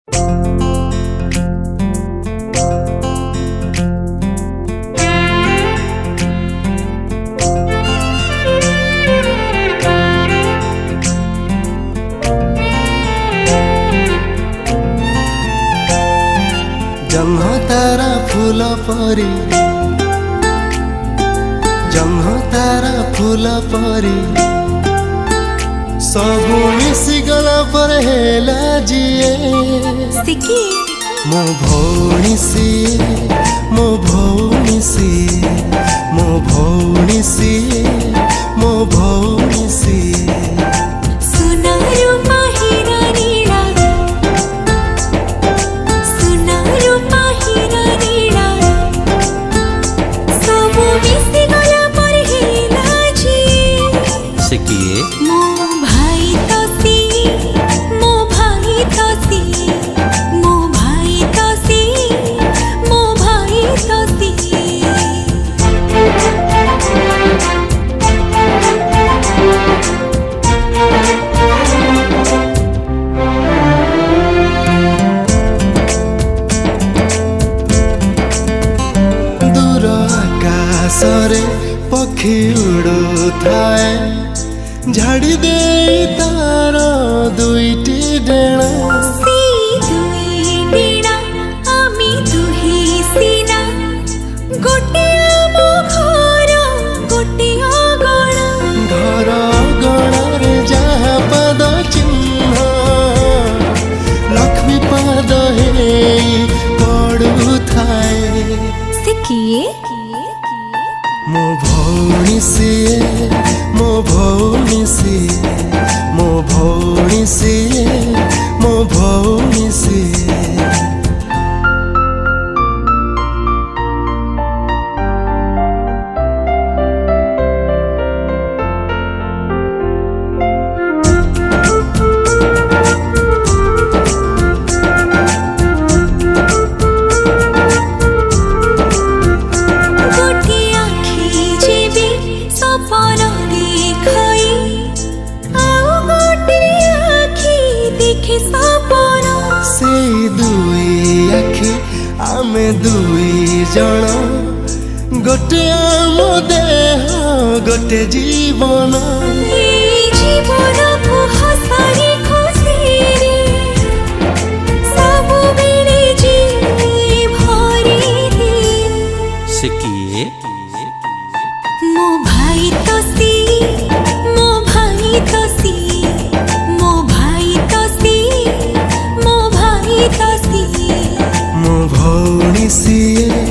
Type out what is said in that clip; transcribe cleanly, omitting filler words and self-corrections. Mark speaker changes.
Speaker 1: जह्न तारा फूल परी जह्न तारा फूल परी सबू मिसी गला पर हेला जिए मो भौणी सिए मो भौणी सिए मो भौणी सिए मो भौणी सिए
Speaker 2: किए
Speaker 3: मो भाई तो सी मो भाई तो सी मो भाई तो सी मो भाई तो सी
Speaker 1: दूर आकाश रे पक्षी उड़ू थाए झाड़ी दे तार दुईटी डेणा
Speaker 3: आमी दुही सीना गोटे आमो घर गोटे अगणा
Speaker 1: घर गणार जहाँ पद चिन्ह लक्ष्मी पद हे पड़ू थाए
Speaker 3: से किए
Speaker 1: मो भौणी सिए मो भौणी सिए मो भौणी सिए मो भौणी सिए आमे दुई जन गोटे आम देह गोटे जीवन
Speaker 3: जीवन को हसाई खुशी रे सब बेले जी भरी दे
Speaker 2: से किए
Speaker 3: मो भाई तो सी मो भाई तो सी मो भाई तो सी मो भाई तो सी
Speaker 1: मो भौणी सिए